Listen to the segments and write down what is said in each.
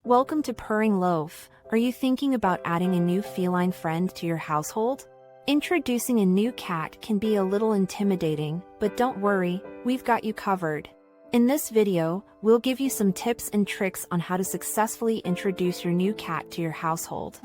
Welcome to Purring Loaf. Are you thinking about adding a new feline friend to your household? Introducing a new cat can be a little intimidating, but don't worry, we've got you covered. In this video, we'll give you some tips and tricks on how to successfully introduce your new cat to your household.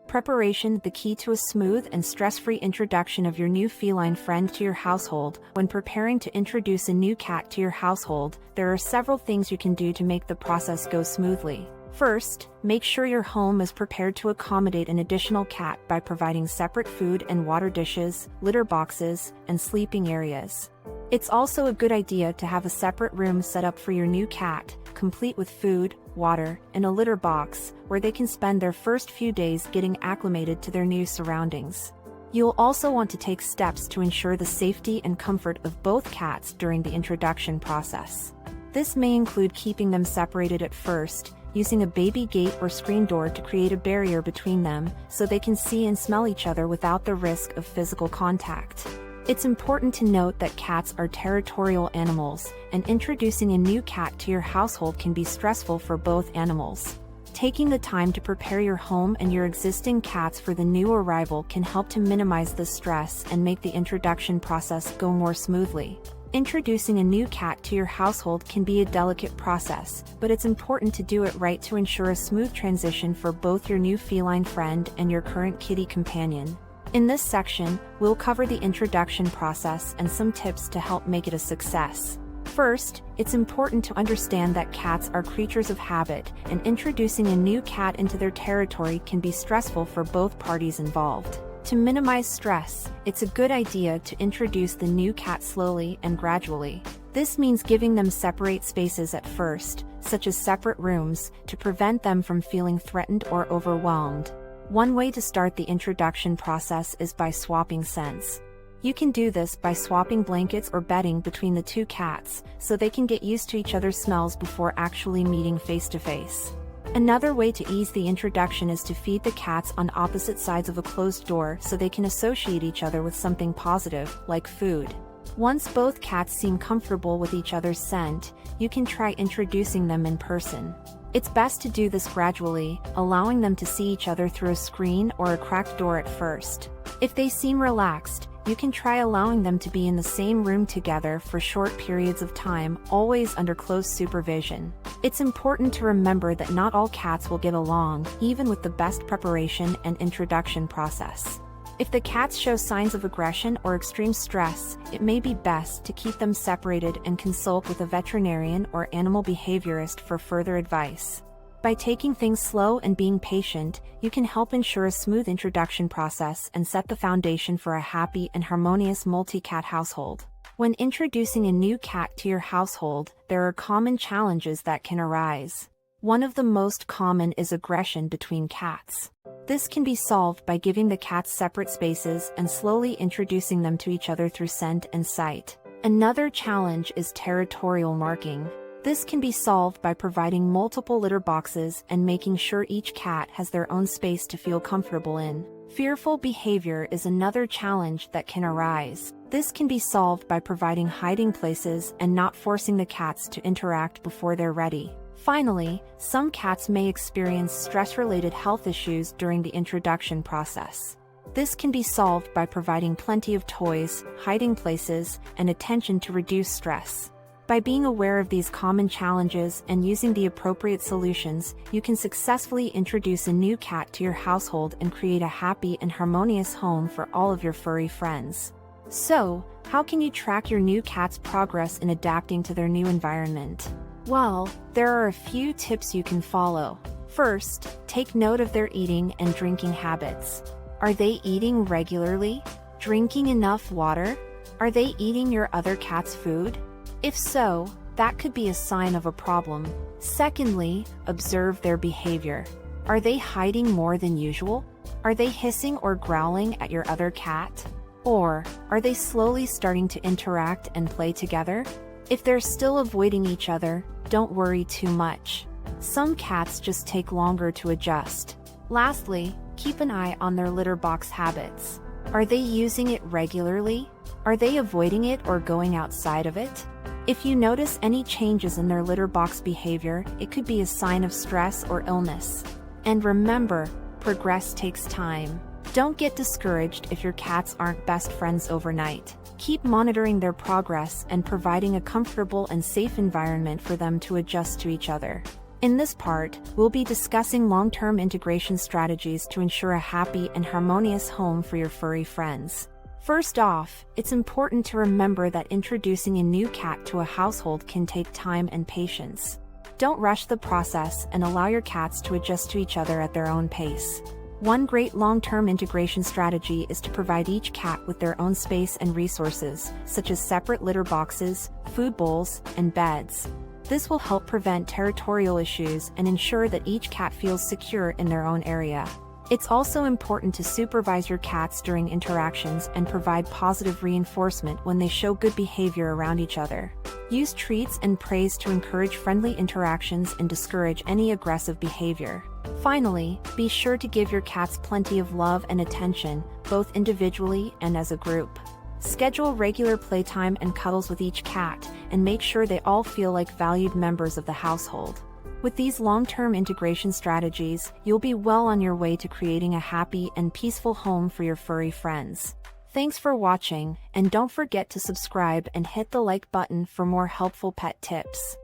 Preparation: the key to a smooth and stress-free introduction of your new feline friend to your household. When preparing to introduce a new cat to your household, there are several things you can do to make the process go smoothly. First, make sure your home is prepared to accommodate an additional cat by providing separate food and water dishes, litter boxes, and sleeping areas. It's also a good idea to have a separate room set up for your new cat, complete with food, water, and a litter box, where they can spend their first few days getting acclimated to their new surroundings. You'll also want to take steps to ensure the safety and comfort of both cats during the introduction process. This may include keeping them separated at first, using a baby gate or screen door to create a barrier between them so they can see and smell each other without the risk of physical contact. It's important to note that cats are territorial animals, and introducing a new cat to your household can be stressful for both animals. Taking the time to prepare your home and your existing cats for the new arrival can help to minimize the stress and make the introduction process go more smoothly. Introducing a new cat to your household can be a delicate process, but it's important to do it right to ensure a smooth transition for both your new feline friend and your current kitty companion. In this section, we'll cover the introduction process and some tips to help make it a success. First, it's important to understand that cats are creatures of habit, and introducing a new cat into their territory can be stressful for both parties involved. To minimize stress, it's a good idea to introduce the new cat slowly and gradually. This means giving them separate spaces at first, such as separate rooms, to prevent them from feeling threatened or overwhelmed. One way to start the introduction process is by swapping scents. You can do this by swapping blankets or bedding between the two cats, so they can get used to each other's smells before actually meeting face to face. Another way to ease the introduction is to feed the cats on opposite sides of a closed door so they can associate each other with something positive, like food. Once both cats seem comfortable with each other's scent, you can try introducing them in person. It's best to do this gradually, allowing them to see each other through a screen or a cracked door at first. If they seem relaxed, you can try allowing them to be in the same room together for short periods of time, always under close supervision. It's important to remember that not all cats will get along, even with the best preparation and introduction process. If the cats show signs of aggression or extreme stress, it may be best to keep them separated and consult with a veterinarian or animal behaviorist for further advice. By taking things slow and being patient, you can help ensure a smooth introduction process and set the foundation for a happy and harmonious multi-cat household. When introducing a new cat to your household, there are common challenges that can arise. One of the most common is aggression between cats. This can be solved by giving the cats separate spaces and slowly introducing them to each other through scent and sight. Another challenge is territorial marking. This can be solved by providing multiple litter boxes and making sure each cat has their own space to feel comfortable in. Fearful behavior is another challenge that can arise. This can be solved by providing hiding places and not forcing the cats to interact before they're ready. Finally, some cats may experience stress-related health issues during the introduction process. This can be solved by providing plenty of toys, hiding places, and attention to reduce stress. By being aware of these common challenges and using the appropriate solutions, you can successfully introduce a new cat to your household and create a happy and harmonious home for all of your furry friends. So, how can you track your new cat's progress in adapting to their new environment? Well, there are a few tips you can follow. First, take note of their eating and drinking habits. Are they eating regularly? Drinking enough water? Are they eating your other cat's food? If so, that could be a sign of a problem. Secondly, observe their behavior. Are they hiding more than usual? Are they hissing or growling at your other cat? Or, are they slowly starting to interact and play together? If they're still avoiding each other, don't worry too much. Some cats just take longer to adjust. Lastly, keep an eye on their litter box habits. Are they using it regularly? Are they avoiding it or going outside of it? If you notice any changes in their litter box behavior, it could be a sign of stress or illness. And remember, progress takes time. Don't get discouraged if your cats aren't best friends overnight. Keep monitoring their progress and providing a comfortable and safe environment for them to adjust to each other. In this part, we'll be discussing long-term integration strategies to ensure a happy and harmonious home for your furry friends. First off, it's important to remember that introducing a new cat to a household can take time and patience. Don't rush the process and allow your cats to adjust to each other at their own pace. One great long-term integration strategy is to provide each cat with their own space and resources, such as separate litter boxes, food bowls, and beds. This will help prevent territorial issues and ensure that each cat feels secure in their own area. It's also important to supervise your cats during interactions and provide positive reinforcement when they show good behavior around each other. Use treats and praise to encourage friendly interactions and discourage any aggressive behavior. Finally, be sure to give your cats plenty of love and attention, both individually and as a group. Schedule regular playtime and cuddles with each cat, and make sure they all feel like valued members of the household. With these long-term integration strategies, you'll be well on your way to creating a happy and peaceful home for your furry friends. Thanks for watching, and don't forget to subscribe and hit the like button for more helpful pet tips.